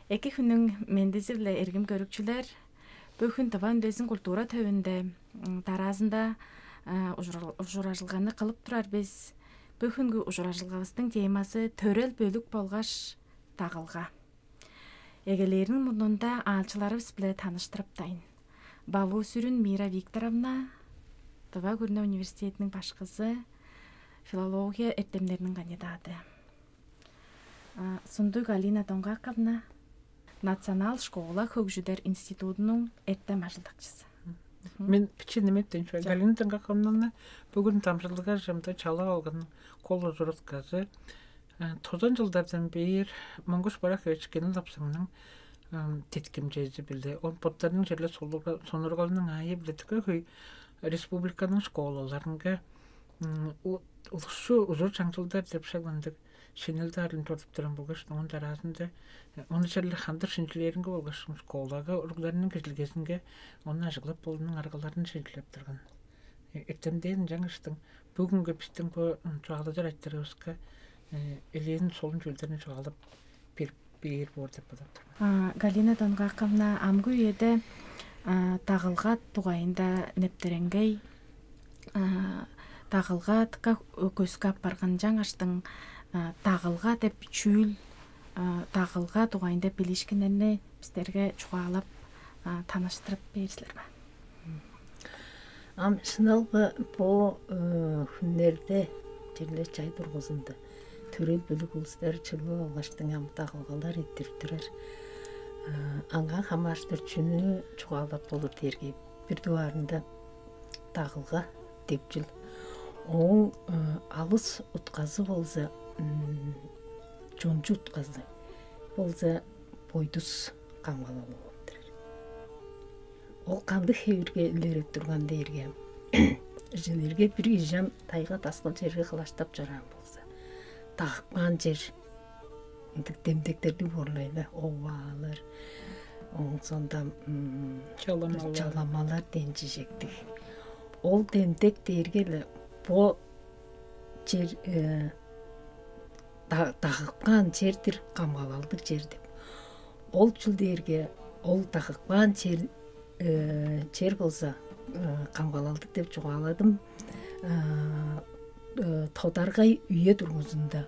Эки хүнүн мендизивле эргим көрүкчүлер бөхүн таба үндесин культура төбүндө тараасында ужуражылганы кылып турар биз. Бөхүнгү ужуражылгабыздын темасы төрөл бөлүк болгаш тагылга. Эгелеринин мурдунда аалчыларыбыз биле тааныштырып тайын. Балу Сүрүн Мира Викторовна Таба Гурна университетинин башкысы, филология эртемдеринин кандидаты. Сундук Галина Доңгаковна Национал школа Хөгжүдер институтунун эртем ажылдакчысы. Мен пичинеметтен Галина Доңгаковна бүгүн тамшылыга жамда чала алган кол ужураткасы. Тозон жылдардан бери Монгуш Барахович Кенен Лапсыңның тетким жezi билди. Он поттарның жерле сонургалының айы билетікі хүй республиканың школаларынға улушу узур чаңчылдар деп шагландык шенелдарын тортуп туран болгош онун тараасында оны жерле хандыр шинчилеринге болгош школага уругларынын кежилгесинге оны ажыглап болунун аргаларын шинчилеп турган. Эртемден жаңыштың бүгүнгө биздин бу чугаладар айттырыбызга эленин солун жөлдөрүн чугалап бир бор деп болот. Галина Доңгаковна амгы үйеде тагылга тугайында нептеренгей тагылга тыка көскап барган жаңаштың тагылга деп чүүл тагылга тугайында билишкенерни биздерге чугалап тааныштырып берсилерби? Сыналга по хүннерде жерле чай тургузунда төрөл бөлүк улустар чыгып алгаштың тагылгалар иттиртирер. Аңа хамаштырчүнү чугалап болуп терге бир дуарында тагылга депчил. Оң алыс утказы болса, жончу утказы болса бойдус камгалалы болуптур. Ол канды хевирге илере турган дээрге желерге бир ижам тайга таскыл жерге кылаштап жаран болса, тагыкпан жер демдектерди борлайлы овалар, оң сонда чаламалар денчижектик. Ол демдек дээрге бо жер тагыкпан жердир, камгалалдык жер деп. Ол чулдерге ол тагыкпан жер болса камгалалдык деп чугаладым. Тодаргай үйе тургузунда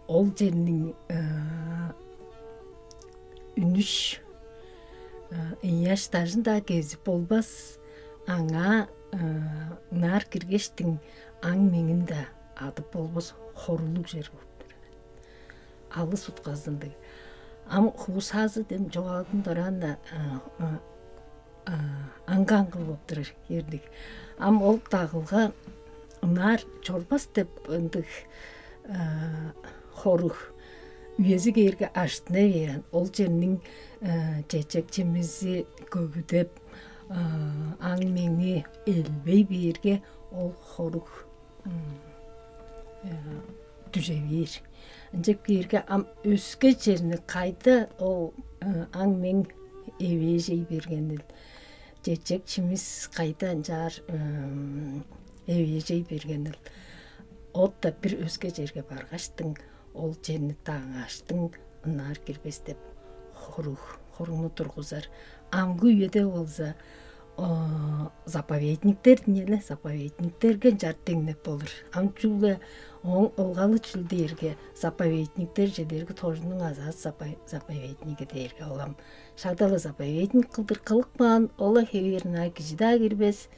ол жернин үнүш эяш тажында кезип болбас, аңа нар киргештин аң меңинде атып болбос хорулук жер болуптур. Алыс утказынды. Ам хусазы деп жогалдын таранда аңгаңгыл болуптур ердик. Ам ол тагылга нар чорбас деп ындык хорух үйези керге аштына берен. Ол жернин чечек чемизи көгүдеп аң меңи элбей берге ол хорух түжебир. Жеп керге ам өске жерни кайда ол аң мең эбежей бергенил. Чечек чемиз кайда жар эбежей бергенил. Отта бир өске жерге баргаштың, ол жерни таңаштың, нар кирбес деп хоруну тургузар. Амгы үйеде болса заповедниктерге жар теңнеп болур. Амчуле оң ылгалы чулдерге заповедниктер жедерге тожунун азат заповедниги дерге олам. Шагдалы заповедник кылдыр кылыкпан, ола хеверна кижида кирбес,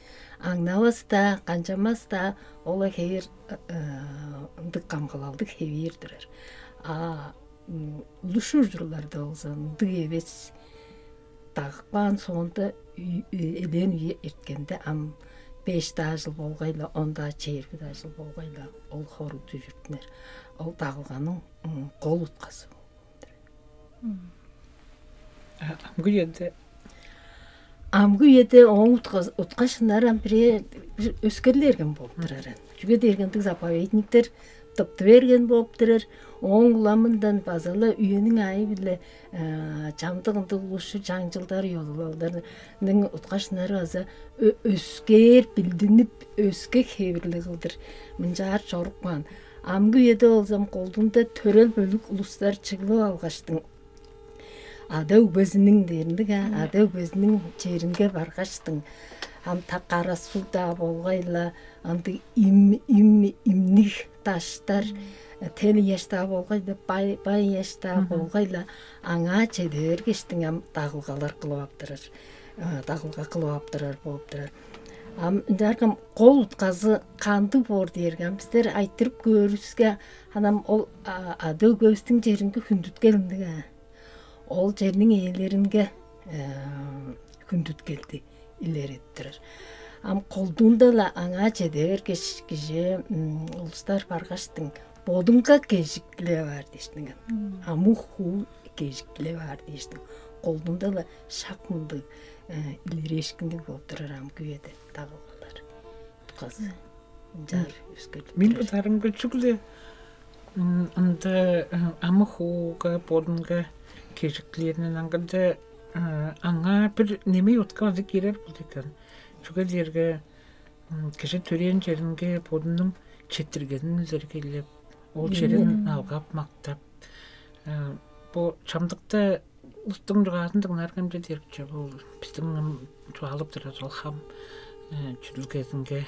аңнабаста, канчамаста, ола хевер ындык камгалалдык хевер турар. Лушу журларда болса ындык эбес тагыкпан соонда элен үйе эрткенде ам 5 жыл болгайла, 10 чейирги жыл болгайла ол хору түзүртүнөр. Ол тагылганын кол уткасы. Амгы үйеде оң уткашынаран бире өскерлерген болуп турар. Жүгө дергендик заповедниктер топты берген болуп турар. Оң уламындан базалы үйөнүн айы биле чамдыгынды улушу жаңжылдар йолулалдарның уткашынары аза өскер билдинип өске хевирле кылдыр. Мынжаар чорукман. Амгы үйеде болсам колдунда төрөл бөлүк улустар чыгылып алгаштың. ада өзінің деріндік, ада өзінің жерінге барғаштың. Ам тақара суда болғайла, анды имнік таштар, тәлі яшта болғайды, бай яшта болғайла, аңа чедер кештің ам дағылғалар қылуаптырар болыптырар. Жарқым қол ұтқазы қанды бор дергем, біздер айттырып көріске, анам ол ады көстің жерінге хүндіт келіндігі. Ол жерінің елерінге хүндіт келді, илер еттірір. Қолдуындала аңа чедер кеше ұлыстар барғаштың бодыңға кежіктіле бар дештің. Аму ху кежіктіле бар дештің. Қолдуындала шақмынды илер ешкінді болып тұрар ам күйеді тағылғалар. Бұқазы жар өскелі. Мен бұтарымға жүгілі аму хуға бодыңға кежіктілерінен аңғырды аңа бір неме отқазы керер бұл екен. Жүгі дерге кеше төрен жерінге бодының четтіргенін зергелеп, ол жерін алғап, мақтап. Бұл чамдықта ұстың жұғасындың әргімде дергіше бұл біздің туалып тұрады ол хам жүділгезінге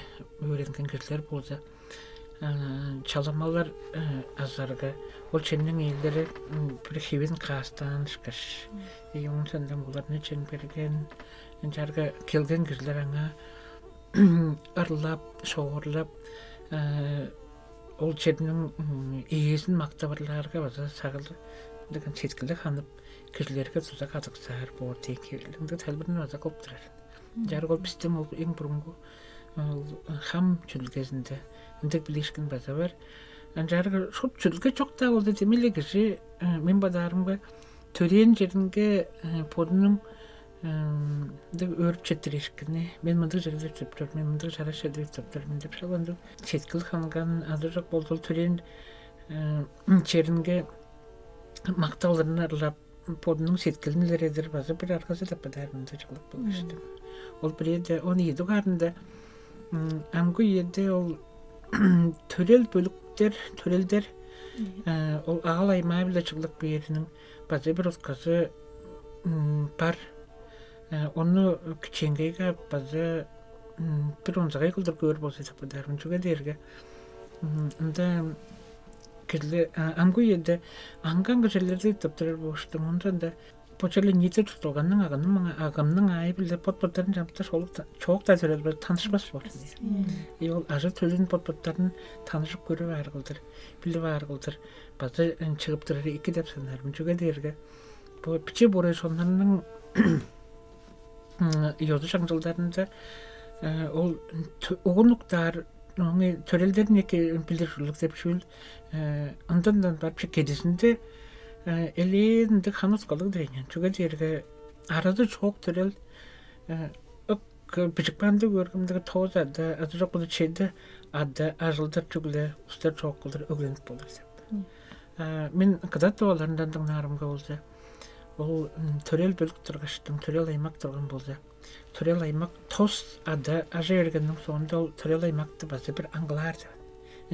өренген керлер болды. Чаламалар азарға ол ченнің елдері бір хевен қастан шқыш. Ең сәнден бұларны чен берген жарға келген керлер аңа ұрлап, шоғырлап ол ченнің иесін мақтабарларға база сағылды деген сеткілі қанып керлерге тұза қатықсар бұл тек келіңді тәлбірін база қылып тұрар. Жарға ол біздің ол ең бұрынғы хам жүділгезінде үндік білешкін база бар. Жарға шот жүділге жоқта олды демелі кіші мен бадарымға төрен жерінге подының өріп четтірешкіні. Мен мұндық жерді төптір, мен мұндық жара шеді төптір. Мен деп шаланды. Сеткіл қанған азы жоқ болды. Ол төрен жерінге мақтауларын арылап подының сеткілінлер едір базы бір арқасы таппадарымында жылық бұл кішті. Ол бір еді, оны еді қарында әмгі еді ол төрел бөліктер, төрелдер ол ағал аймай білі жылық бүйерінің базы бір отқасы бар. Оны күченгейге базы бір онзағай қылдыр көр болса таппадарым жүге дерге. Әмгі еді аңғанғы жерлерді таптырыр болыштың. Ондан да Почали нетер тұтылғанның ағымның айы білді pot-pottарын жамытта çoğuk da törел бір танышмас болсын. Ол ажы төлін pot-pottарын танышып көрі арғылдыр, білді арғылдыр. Базы шығып тұрары екі деп санарым. Жүге дерге. Піче борай сонларының йоды жаңжылдарында ол оғынлықтар, төрелдерін еке білдіршілік деп шөл. Ондан барып кедесінде элендік ханус қалық діренен. Жүге дерге арады çoğuk төрел бішікпанды көргімдігі тоғыз ады, азы жоқ бұды чейді ады, ажылдар жүгілі, ұстар çoğuk қылдыр өгленіп болыр деп. Мен қыдат оларындан дыңнарымға олды. Ол төрел бөлік тұрғыштың, төрел аймақ тұрған болды. Төрел аймақ тос ады, ажы ергеннің соңында ол төрел аймақты базы бір аңғылар деп.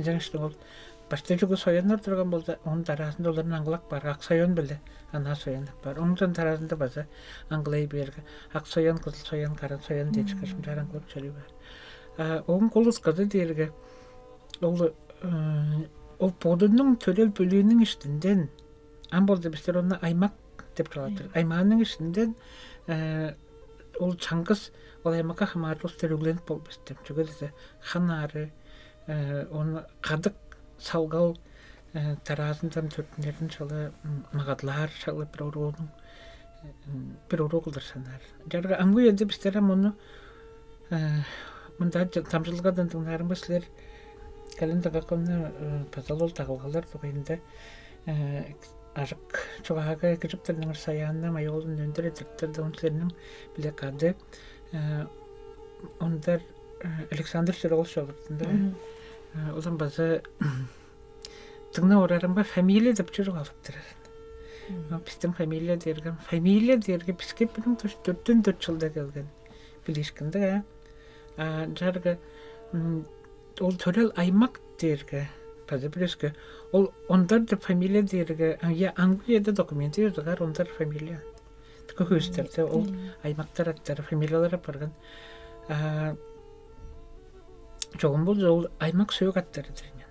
Жаңыштың ол Başta жүгі соянлар тұрған болды, оның тарасында олардың аңғылақ бар, ақ соян білді, ана соянлық бар. Оның тарасында базы аңғылай бергі, ақ соян, қызыл соян, қарын соян дейші қашым жар аңғылап чөлі бар. Оның қолыз қызы дергі, ол подының төрел бөлігінің іштінден, ан болды біздер оны аймақ деп жалатыр. Аймағының іштінден ол чаңғыз, ол аймаққа қамары ұстар өгленіп бол бістім. Жүгі деді қанары, оны қадық, салғал таразындан төртінерін жалы мағадлар жалы бір ұру қылдыр санар. Жарғы амғы елді біздерім оны мұнда тамшылғадан тыңдарым басылар кәлінді қақымны пазал ол тағылғалар тұғайында ажық чоғаға кіріптірінің саяғында майолын өндір етіртірді онсылерінің біле қады. Ондар Александр Шырғыл шоғырдында Олан базы тыңна орарым ба фамилия деп жүріп алып тұрар. Біздің фамилия дерген бізге бірің 4 жылда келген білешкінді. Жарғы ол төрел аймақ дерге базы білескі. Ол ондар деп фамилия дерге аңғы еді документі езіғар ондар фамилия. Көкөстерде ол аймактар аттары, фамилиялары барган. Жоғын бұл ол аймақ сөйік аттары дірінен.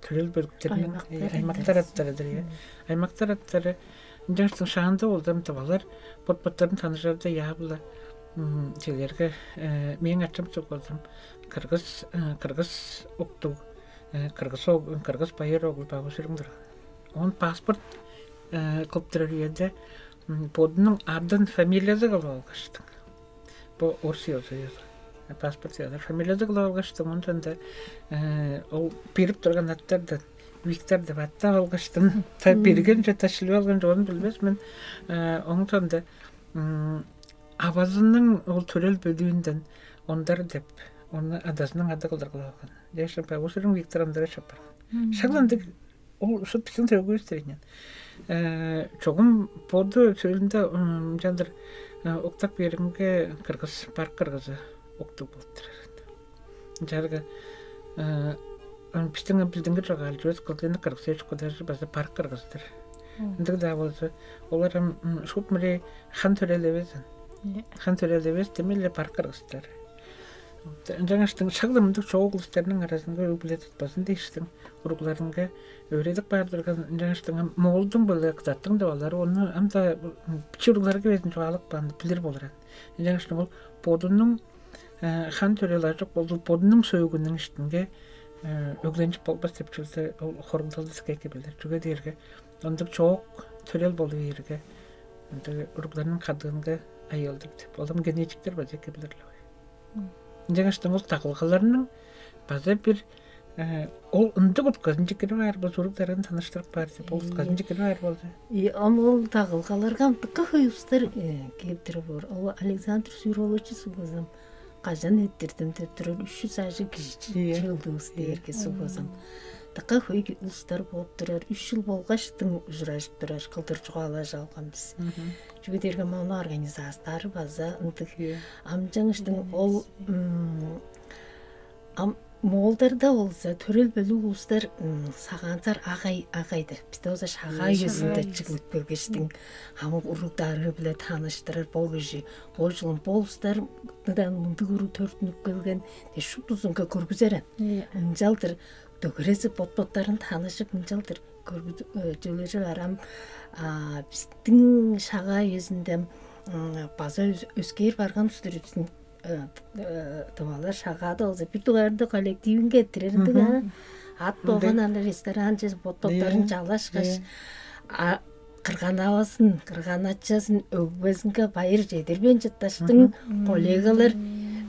Түрел бөліктерінен аймақтар аттары дірі. Аймақтар аттары жаңыстың шағында олдам табалар, бот-боттарын танышарды яғылы желерге мен атшым соқ олдам. Кыргыз оқту, кыргыз байыр оғыл бағу сүріңдір. Он паспорт қылыптырыр еді бодының ардын фамилияды қылып алғаштың. Бұл орсы өзі езі. Паспорт езі. Фамилияды қылып алғаштың. Ондан да ол беріп тұрған аттардан Виктор деп аттап алғаштың. Берген же ташылып алған жоғын білмес. Мен оңдан да авазының ол төрел бөлуінден ондар деп оны адасының ады қылдар қылып алған. Дешін па, осырың Виктор андары шапар. Шағландық ол ұшып біздің тәугі өстерінен. Çoğum bodu söylende jandır oktak berimge Kırgız park Kırgızı oktu buldur. Jarga pistin bildingi çoğal göz kılığını Kırgız'a çıkıdır bazı park Kırgızdır. Indik da bolsa olaram şup mire han törelebezin. Han törelebez temelle park Kırgızdır. Жаңаштың шағылымдық çoğuluşlarının arasında öbüle tutmasın değiştin. Uruklarınga öğredik bardırgan жаңаштың moğuldun böyle kıtattın da olar. Onu amda piçurukları gevezin çoğalık bandı bilir bolaran. Жаңаштың ol bodunun han töreler çok oldu. Bodunun söğünün iştinge öglençip olmaz tepçilse horumdalı sıkayke bilir. Çünkü derge ondık çok törel bolu yerge. Uruklarının kadığınga ayıldık. Olam genetikler bazı bilirler. Жаңаштың ол тақылғаларының база бір ол ұндық ұтқазын жекері бар, бұл ұрықтарын таныштырып бар деп, ол ұтқазын жекері бар болды. Ол тақылғаларға ұмтыққа қойыстар кептірі бар. Ол Александр Сүйролычы сұғызым қажан еттірдім деп тұрыр 300 ажы жылды ұстайырге сұғызым. Таққа қой ұлыстар болып тұрар, 3 жыл болғаштың ұжырашып тұрар, қылдыр жоғала жалған біз. Жүгедерге мауны организастары база ұнтық. Жаңыштың ол молдарда олса төрел бөлі ұлыстар сағанцар ағайды. Бізде олса шағай өзінде жүгілік бөлгештің хамыл ұрықтары біле таныштырыр бол көжі. Ол жылын бол ұлыстар мұнды ұру төртініп көлген шұп ұзынға көргізерін. Жалдыр дөгіресі бот-боттарын танышып жалдыр жөлері арам біздің шаға өзінде база өскер барған үстіріпсін тұмалар шағады олза бір тұғарында коллективін кеттірерді ат болған аны ресторан жез бот-боттарын жалашқаш қырған ауасын, қырған атшасын өгбезінгі байыр жедірбен жетташтың коллегалар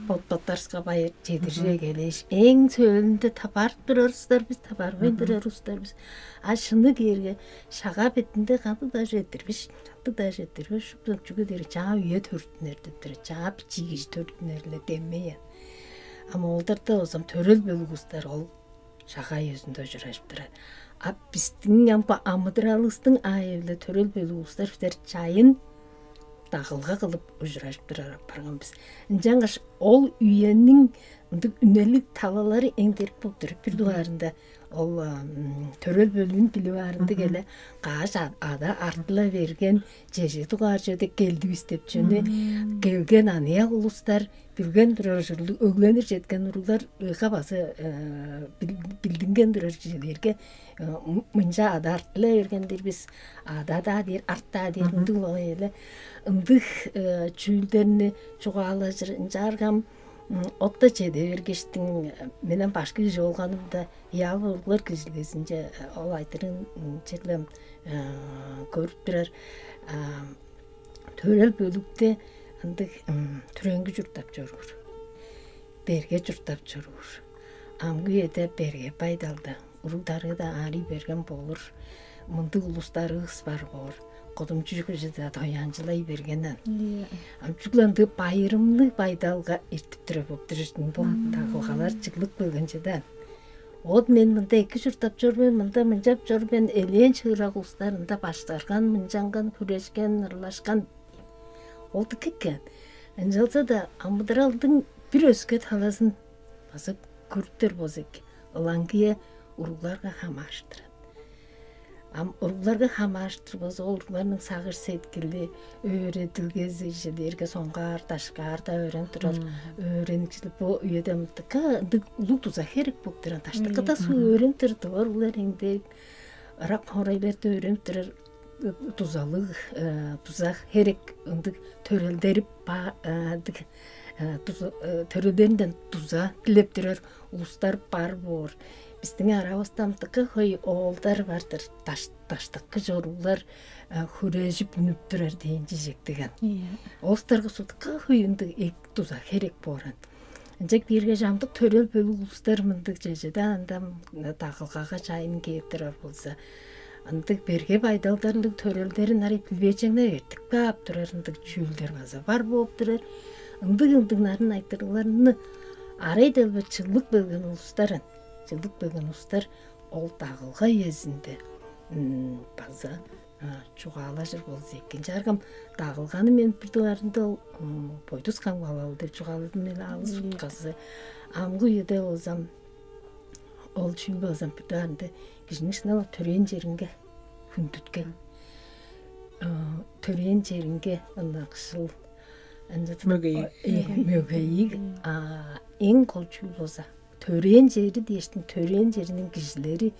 бот-боттарсқа байыр жедірже келеш. Ең сөйлінде табарып тұрарыстар біз, табарбен тұрарыстар біз. Ашыны керге шаға бетінде қанды да жетірбіз, шұптан жүгі дері жаңа үйе төрттінер дептірі, жаңа пичигіз төрттінерлі деммейен. Ама олдарда озам төрел бөлгістер ол шаға өзінде жүрашып тұрар. Біздің амыдыралыстың айылы төрел бөлгістер жайын дағылға қылып ұжырашып тұрар барған біз. Жаңғаш ол үйенің үнелік талалары еңдеріп болып тұрып бір дуарында ол төрел бөлінің білуарында келі қағаш ада артыла берген жеже туғар жөде келді істеп жөне келген аныя ұлыстар білген тұрар жүрілді өгленір жеткен ұрылар ұйға басы білдінген тұрар жерлерге мұнжа ада артыла бергендер біз ада да дер, артта дер үндік лойелі үндік чүлдеріні жоғалы жарғам отта жеде бергештің менен башкы жолғанымда ялы ұрғылар күзілгесінше ол айтырын жерлем көріп тұрар төрел бөлікте түренгі жұрттап жүргір, берге жұрттап жүргір. Амғы еді берге пайдалды, ұрылдары да ари берген болыр, мұнды ұлыстары ұс бар болыр. Қодым жүгі жеді тоянжылай бергенен. Жүгланды байырымны пайдалға ертіп түрі болып тұрыштың бұл тағылғалар жүглік бөлген жеден. От мен мұнда екі жұрттап жүрмен, мұнда мұнжап жүрмен, әлен шығырақ ұлыстарында баштарған, мұнжанған, күрешкен, ұрлашқан. Олды кеккен. Әнжалса да амыдыралдың бір өске таласын басып көрттер бозек. Олаңгия ұруларға хам аштырады. Urgularga hamaştırmaz, urgularının sağır setkili, öğretilgezi işlerge songar, taşkar da öğrendirir, öğrenikçilik bu üyedem tıka, ulu tuza herek buktiran, taştıka da su öğrendirdi var, ular indi, Arap horaylarda öğrendirir, tuzak herek, ındık törelderip, törelerinden tuza dileptirir, uluslar bar bor. Bizden arabastamdıkı höy oğullar vardır, taştıkı jorullar hürejip nüptürer deyin jejektigen. Oğustargı sudıkı höyünді ek tuzak herek boran. Ancak birge jamdık törel bölü uluslar mındık jejeden andam tağılgaga çayын keptirer bolsa. Andık berge baydaldarlık törelderin arayıp bilbecengde verdik. Bap durar andık jüylder baza var boğup durar. Andık-andıkların aytırılarını araydı çıllık bölgen ulusların. Çıldık bölgen uluslar ol tağılga yezinde. Baza çuğalaşır bolsa ekinci argam tağılganı men bir duvarında boyduz kanğalalı dep çuğaladım ele alı sutkası. Amgı yede olsam ol çüylü olsam bir duvarında kişinin sınava töreyen jeringe hündütken. Töreyen jeringe anaqşıl mögeyik en kol çüylü olsa töreyen jeri deştin, töreyen jerinin kişileri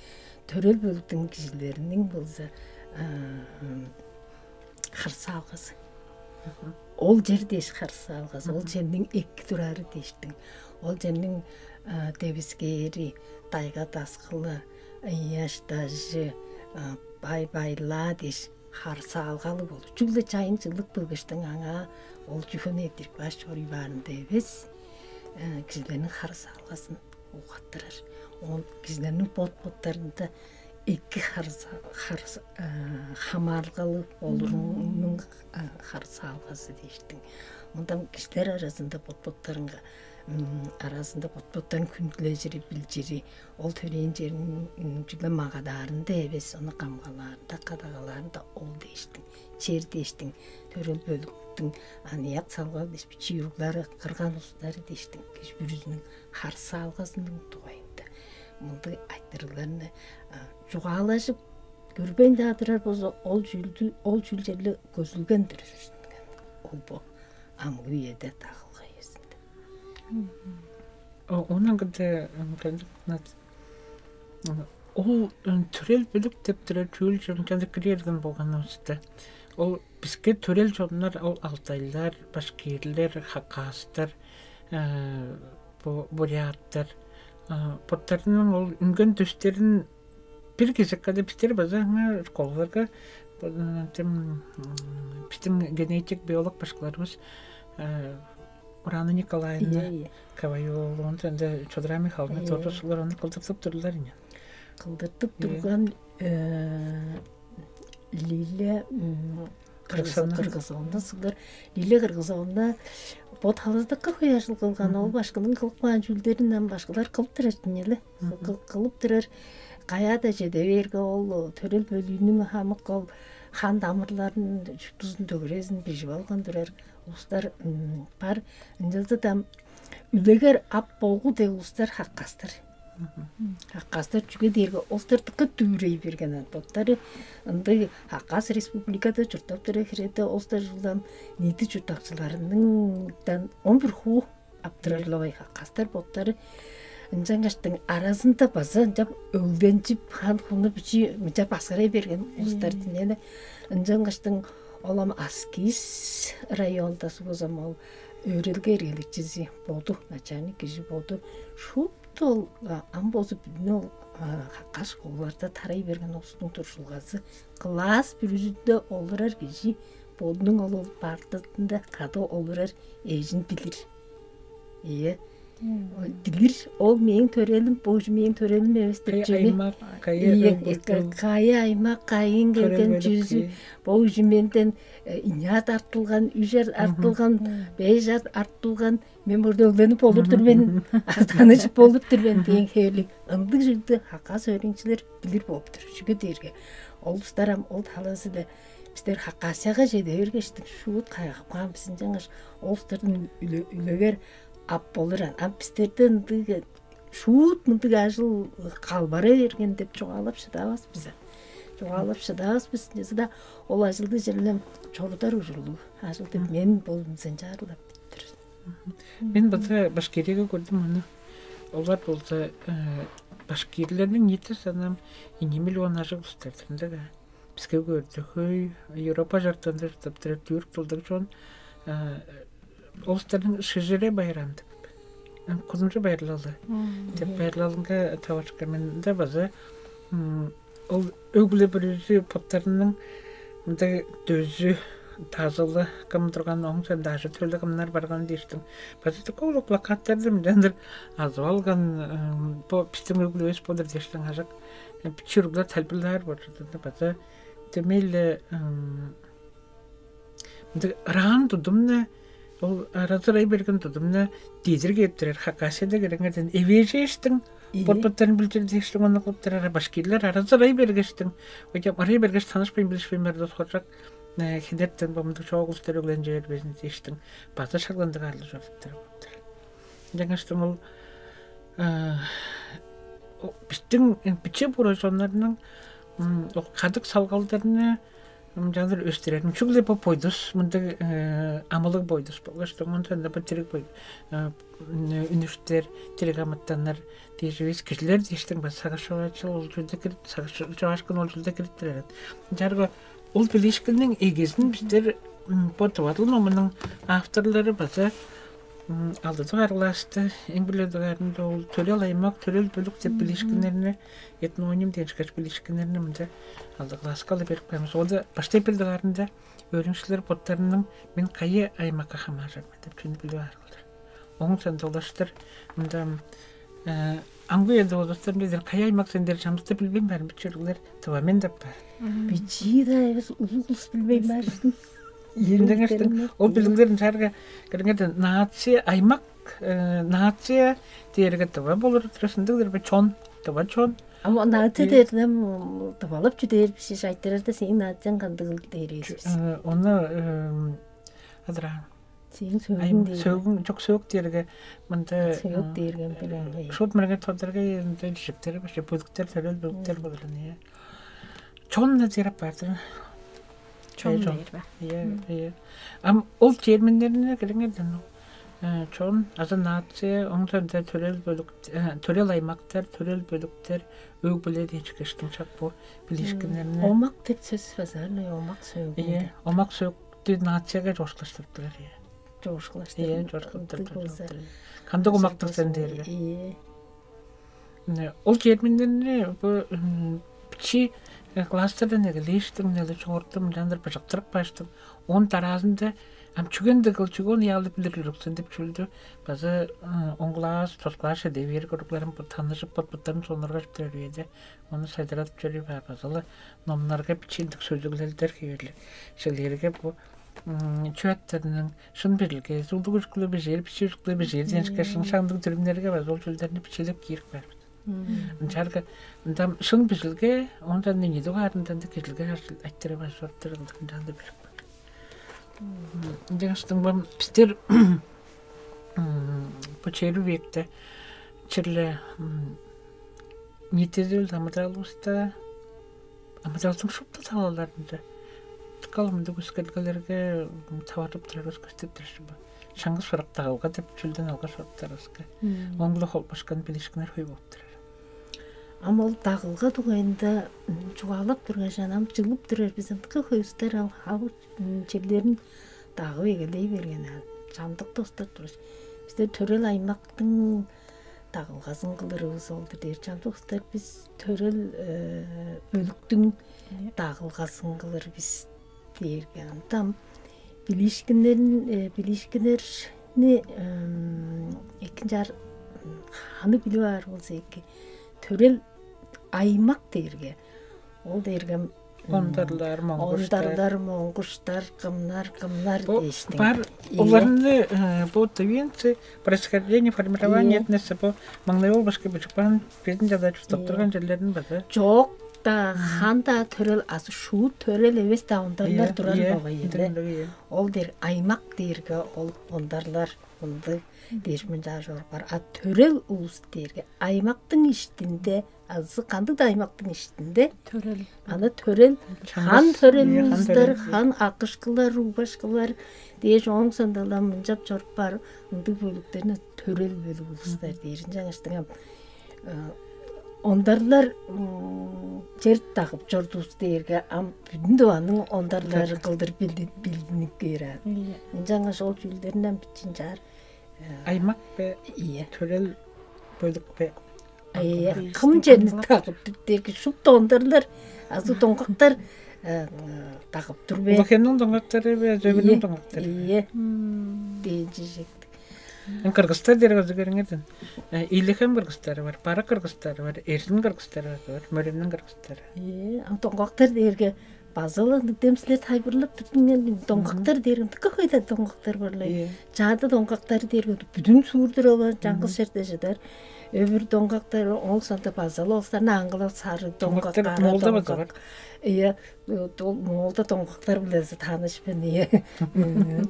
törel bölüktün kişilerinin bolsa harsa algası. Ol jer deş harsa algası, ol jerinin ekki turarı deştin. Ol jerinin debiskeri, tayga tasqılı, yaştajı, bayla deş harsa algalı bolu. Çünkü çayın çıllık bölgüştün ağa ol cühün ettirip baş çori barında ebes kişilerin harsa algasını uğattırır. O kişilerin bot-botlarında iki hamargalı olurunun harsa algası deştin. Ondan kişiler arasında bot-botların arasında bot-botların kündülejiri biljiri ol töreyen jerinin cüle mağadarında ebes onu kamgalarında kadagalarında ol deştin. Çer deştin. Törel bölüktün aniyat salgal deşpi çiyrukları kırgan ustaları deştin. Keş bürüzünün harsa algasının tuğayında. Mıldı aytırılarını juğalaşıp görben de adırar boza ol jüljerli gözülgendir. Ol bu amgüyede tağılga yesinde. Onun gıda ol törel bölük teptirer tüyül jörün kendi kirerden bolgan olsida. Ol bizge törel jorunlar ol altaylar, başkirler, hakkastar, boryatlar. Portarının ol üngen düşlerin bir gezekade bitir baza şkollarga bizim genetik biyolog başkalarımız Urana Nikolayevna Kavayoğlu onun da Çodra Mihайловна toroslar onu kıldırtıp dururlar yine. Kıldırtıp durgan Lille Kırgızonda sığır. Lille Kırgızonda bot halızda 40 yaşlı kılgan ol başkanın kılıkman jülderinden başkalar kılıp durar dineli. Kılıp durar. Kaya da jede verge ol törel bölüğünün hamık ol han damarların tuzun dögürezin bir algan durar. Uluslar par injildi da üleger ap bolgu de uluslar hakkastır. Hakkastar çünkü derge uluslar tıkı tüyrey bergen botları ındı Hakkas Respublikada çurtaptırı hirete uluslar жылдан neti çurtakçılarından 11 hu aptırırlığı hakkastar botları Injangaştın arasında bazı öldencip han konu biçi müce basaraya bergen uluslar dinene Injangaştın olam Askis rayonda sozam ol öğrelge ergelikçisi boldu начальник kişi boldu şu tol am bozup no Hakkas şkollarda taray bergen olsun turşulgası klas bürüzünde olurar kişi boldun ol partında kado olurar ejin bilir iyi bilir ol meyin törelim boş meyin törelim evestepçemi kaya aymak kayın gelgen cüzü boş menden inyat artılgan üjer artılgan beyjar artılgan men burada öğlenip olurdur benim astanıcıp olurdur ben deyin heylik ındık jülді Hakkas öğrenciler bilir bolupdur çünkü derge oldustaram ol halası da bizler Hakkasyaga jede bergeçtik şuut kayıp kampısın жаңаш olustardın üleger ap boluran ap bizlerden şuut mıntık ajıl kalbara bergen dep çoğalap şıdabas bize Жоғалып шыдағызбыз. Незіда ол ажылды жерлем чордар ұжылу. Ажылды мен болымызын жарылап біттір. Мен бұлда Башкирияға көрдім оны. Олар болса Башкирлердің еті санам 2 миллион ажық ұстардырындағы. Бізге көрді. Европа жартанды жұрттаптыры түрік тұлдық жон олыстардың шыжыре байранды. Құзымжы байырлалы. Деп байырлалынға тавашқа мен де базы ол өглі бір өзі поттарының дөзі тазылы кім тұрған оң сән даже төлі кімнар барған дейштің. Базы көйлі плакаттарды мүдендір азу алған пістің өглі өз подыр дейштің ажық. Пічіргілер тәлбілер бар. Базы демейлі раған тұдымны ол разырай берген тұдымны дейдір кептірер. Хакасияда кереңерден евеже ештің. Подпаттарын білдерді ештің оны қылыптырар. Башкирлер разырай бергештің. Өйтеп арай бергеш танышпайын білішпейін берді отқыршақ. Хедептен бамды çoğulustır öglen jör bezin eştin. Bazı şaglandı garlı jörtler boptur. Жаңаштың ол біздің биче бурожонларының ол қадық салғалдарына жаңыр өстірерім. Чүгле по пойдус, мұнда амылық бойдус болғаштың, онда бір терек бой үнүштер, терек аматтанар дейжевес кішілер дейштің ба сағашуачыл ол жүлді керет, сағашуашқын ол жүлді кереттер әрет. Жарғы ол білешкінің егесін біздер потывадыл номының авторлары база алдыды ғарыласты, ең біледі ғарында ол төрел аймақ, төрел бөлік деп білешкінеріне, етін ойнем деншкаш білешкінеріне мұнда алды ғыласқалы беріп қаймыз. Олда баштай білді ғарында өріңшілер боттарының мен қайы аймаққа қамажармын деп чүні білді ғарылдар. Оғын сәнді олаштыр, мұнда аңғы елді оластарын бедер қайы аймақ сендер жамызды білбейм бәрін бүтшерілер тұвамен деп бар. Бичида емес ұлғылыс білбейм бәрін. Ендіңіштің, ол білімдерін жарға кіріңеді нация, аймақ, нация дейіргі тұва болыр тұрысындығыр бі чон, тұва чон. Ama nati derdim tavalıp cüder bir şey şahitler de senin natiyan kandıgıl deriz. Onu adra. Senin söğün değil. Söğün çok soğuk derge. Manda soğuk dergen bilen. Şot merge todlarga yerinde düşükleri başka bölükler törel bölükler bulur ne. Çon ne derip vardır. Çon der be. Ya. Am ol terminlerine kırıngırdan o. Çon azı natsiya, onun da törel aymaklar, törel bölükler, öğbüle diye çıkıştın çak bu bilişkinlerine. Olmak tek söz fazla, olmak söğün. İyi, olmak söğüktü natsiyaga coşklaştırdılar ya. Coşklaştırdılar. İyi, coşklaştırdılar. Kandı olmaktır sen derge. İyi. Ol terminlerine bu biçi klastada negeleştim, nele çoğurttum, jandır bıçaktırıp baştım. Onun tarazında am çügende kıl çügon yağlı bilirliksin dep çüldü. Bazı 10 klas, 9 klas edebiyat gruplarım tanışıp potpotların sonlarga jüptürüyedi. Onu saydıratıp çörüp bazılı nomlarga biçildik sözcükleri derkeyirli. Şeylerge bu çöğetlerinin şın birilge, zuldu güçlü bir yer, biçilikli bir yer, dençkeşin şandık türümlerge bazı ol çöllerini biçilip giyirip var. Çarga ndam şın birilge, ondan ne yedi varından da kesilge ayttıra var, sortları kıldıkından da bilik. Жаңаштың бам біздер по чері векті черлі нетезіл амадалуста амадалдың шопты талаларында тұқалымды көскелгілерге таварып тұрар өскөстеп тұршы ба шаңғы сұрақта алға деп чүлден алға сұрақтар өскі оңғылы қол башқан білешкінер хой болып тұрар. Ama o dağılğa doğayında çoğalıp durgan janam çıgıp durar bizim kıyıstır al havu çevlerin dağı egeley bergen candık dostlar durur. Bizde törel aymaktın dağılğasın kılırız oldu der dostlar biz törel bölüktün dağılğasın kılır biz dergen tam bilişkinler ne ikinci hanı biliyor olsa ki törel aymak derge. Ol dergem Ondarlar, mongoşlar, kımlar deştin. Бар, оларны по төвенце происхождение формирования этноса по маңлайол башка бычпан безин жадачы топтурган жерлерин базы. Жок да ханда төрөл азы шу төрөл эбес да ондарлар турар бага elde. Ол дер аймак дерге ол ондарлар Онда дешмен жар бар. А төрел улус дерге аймактын иштинде азы кандык да аймактын иштинде Төрел. аны төрел хан төрел улустар, хан акышкылар, рубашкылар деш оң сандала мынжап жоруп бар. Ындык бөлүктерине төрел бөлүк улустар дейин жаңаштыгам. Ондарлар жер тагып жордубуз дээрге ам бүтүндө анын ондарлары кылдырып билдинип кера. Жаңа ошол жүлдөрүнөн бичин жар Аймак бе, төрел бөлүк бе. Кым жерин тагып дээрге шупта ондарлар азы доңгактар тагып турбе. Улухемдин доңгактары бе, жөбүнүн доңгактары. Дейжек. Кыргызстар дерге өзгөрүңөрдүн. Илехем кыргызстары бар, бара кыргызстары бар, эрсин кыргызстары бар, мөрөмнүн кыргызстары. Доңгактар дээрге базалы демслер тайбырлап бүтүнген доңгактар дээрге какайда доңгактар барлай. Жаады доңгактар дээрге бүтүн suurdur алар, жаңгыз жерде жадар. Өбүр доңгактар ол санта базалы олсарына аңгылап сары доңгактар молда бар. Молда доңгактар билеси таанышпын.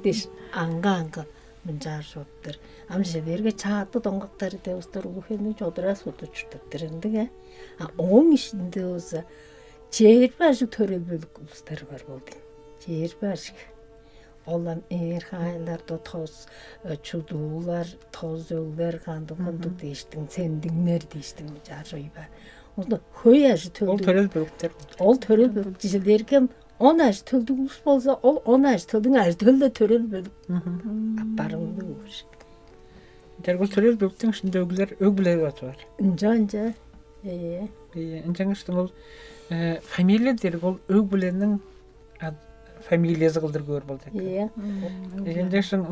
Деш анга мынжар жоптыр. Амжелерге чааты доңгактары деустар улухемдин жодура суту чуртаттырындыга. Оң ишинде болса жер башык төрөл бөлүк улустар бар болду. Жер башык. Олам хайларда тоз чудуулар, тоз өлөр канды кундук дейиштин, сендиңер дейиштин жашой бар. Онда хөяжы төлдү. Ол төрөл бөлүктөр. Ол төрөл бөлүк дизилерге 10 аж төлдүк улус болса, ол 10 аж төлдүң аж төлдө төрөл бөлүк. Апарыңды көш. Жергөл төрөл бөлүктүн ичинде өглөр бар. Инжанжа. Инжаңыштын ол фамилия дерг ол өглөнүн фамилиясы кылдыр көр болду. Эндешин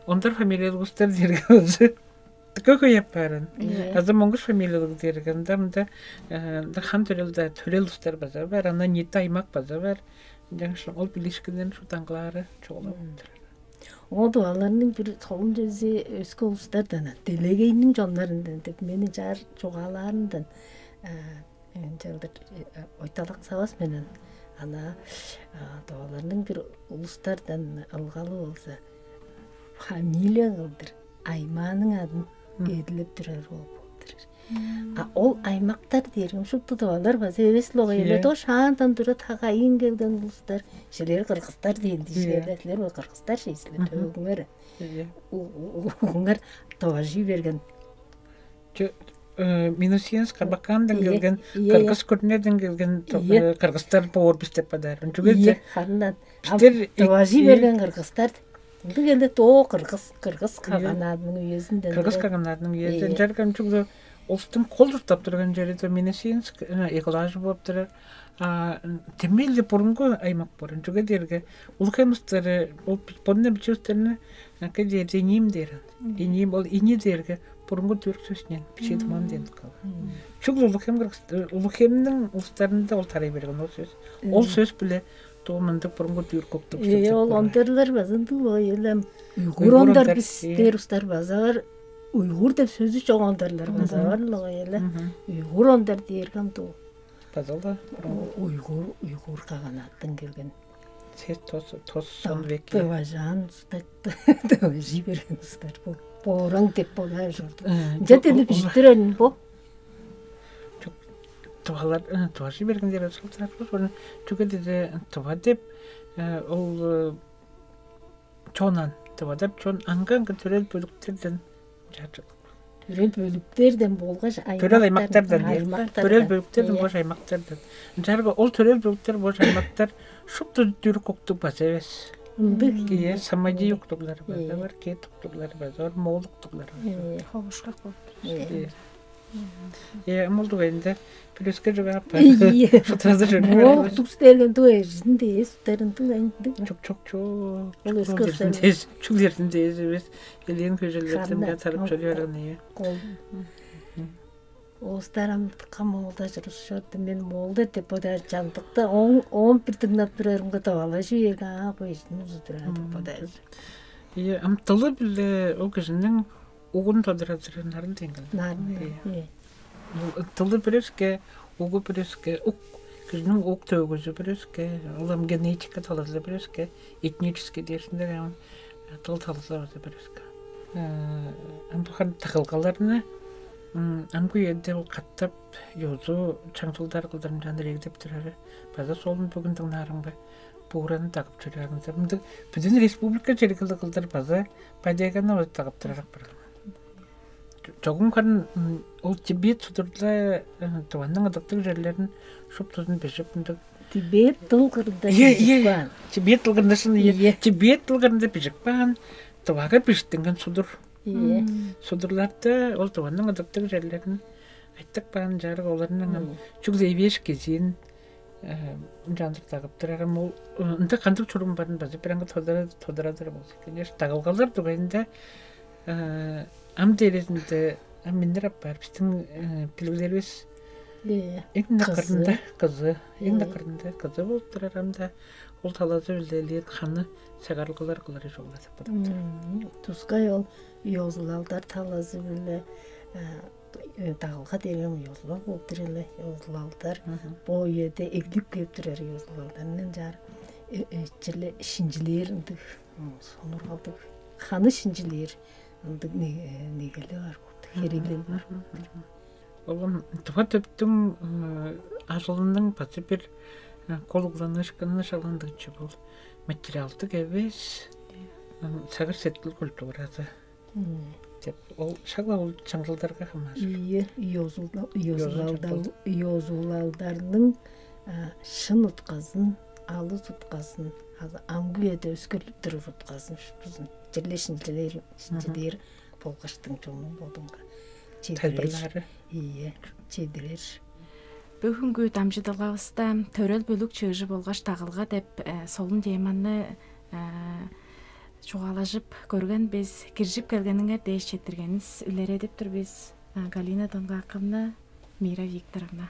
ондар фамилия улустар дерг өзү көкөйөп барын. Азыр моңгуш фамилиялык дергенде мында хан төрөл улустар базар бар, анан 7 аймак базар бар. Жаңышын ол билишкенден шутаңглары чоголуп отурат. Оду алардын бир толун жези өскө улустардан, делегейнин жонлорундан деп мени жар чогаларындан жалдыр ойталак сабас менен ана алардын бир улустардан алгалы болса фамилия кылдыр айманын адын эдилип турар болуп. Ол аймактар дерим шупту табалар база эвеслого эле шаантан тура тагайын келген улустар. Шелер кыргыздар дейин дишелер, ой кыргыздар шейсилер төгүңөр. Угуңар таважи берген. Минусиенс Кабакандан келген, Кыргыз көрнеден келген кыргыздар боор бистеп бадар. Жүгөдө хандан таважи берген кыргыздар. Дегенде то кыргыз каганадынын үйөзүндө. Кыргыз каганадынын үйөзүндө жарган чугду Олстың қол жұрттап тұрған жерде Минусинск эколажы болып тұрар. Темелі бұрынғы аймақ бұрын. Жүге дерге ұлқаймыстары, бұнна бічөстеріне кәде денейм дерін. Денейм ол ине дерге бұрынғы түрк сөзінен бішеді мам денді қалы. Жүгі ұлқаймның ұлыстарында ол тарай берген ол сөз. Ол сөз біле тоғымындық бұрынғы түрк көкті бішеді. Ол ондарлар базынды ғой, ұйғыр ондар біздер ұстар базар. Uygur деп сөзү чоң ондарлар базар барлыгы эле. Uygur ондар дээргем туу. Базалда. Uygur каганаттан келген. Сез тос сон веки. Таважан стакта жиберген устар бу. Борон деп болар журду. Жетелип житирен бу. Тавалар таважи бергендер сылтар бу. Чуга деде тава деп ол чонан тава деп чон анган төрөл бөлүктерден Төрел бөлүктерден болгоч төрел аймактардан төрел бөлүктерден бош аймактардан жарга ол төрел бөлүктөр бош аймактар шупту дүрү кокту бас эбес ындык самади юктуклар бар кетуктуклар бар моолуктуклар бар Хогушкак болуп. Молду энде плюска жога апа. Моолуктук стерген туэжинде стерин туэнде. Чок. Чулердинде эбес. Элен көжөлөрдөн тарып жүрөрүн. Остарам камолда жүрүшөт мен молда деп бодар жандыкта 11 тыңдап турарымга табала жүйега койсун турат бодар. Амтылы биле о кишинин угун тодуратырын тенгел. Тылы биреске, угу биреске, кишинин ук төгүзү биреске, улам генетика талазы биреске, этнический дерсиндер тыл талса береске. Амбухан тагылгаларны амгу едде ул каттап юзу чаңчылдар кылдырын жандырек деп турары. База солун бүгүндүн нарыңга буураны тагып жүрөгүн. Мынды бүтүн республика жеркилди кылдыр база пайдаганы өт тагып турарак бар. Жогун хан ул Тибет судурда туанның адыктык жерлерин шуп тузун бешип мынды Тибет тылгырда Тибет тылгырында Тибет тылгырында бешикпан туага биштинген судур. Судурларда ол туанның адыктык жерлерин айттык баан жарык оларның чугзейбеш кезин жандык тагып турарам ул ынта кандык чурум барын базы биранга тодорадыр болсо. Конечно, тагылгалар тугайында ам дерезинде аминдер бар биздин билгилерибиз кызы болуп турарамда ол талазы билделет ханы сагарылгалар кылар жолдатып тускай ол йозулалдар талазы биле тагылга деген йозулал болуп туреле йозулалдар боюде эглип кеп турар йозулалдарнын жар ичиле шинжилер сонургалдык ханы шинжилер ындык негеле бар кереглер бар. Олым туга төптүн ажылының басы бир колугланышканы шалындыгчы бул материалдык эмес сагыр сеттил культурасы деп ол шагыл чаңгылдарга хамас. Йозулалдардын шын уткасын, алыс уткасын, амгүйеде өскөрүп туруп уткасын шубузун жерлешинчилер болгоштун жолу болдунга. Тайбырлары. Чедирер. Бүгүнгү дамжыдылабызда төрөл бөлүк чыжы болгоч тагылга деп солун дейманны чугалашып көргөн биз киржип келгениңер деш четиргениз үлере деп тур биз Галина Донгаковна, Мира Викторовна.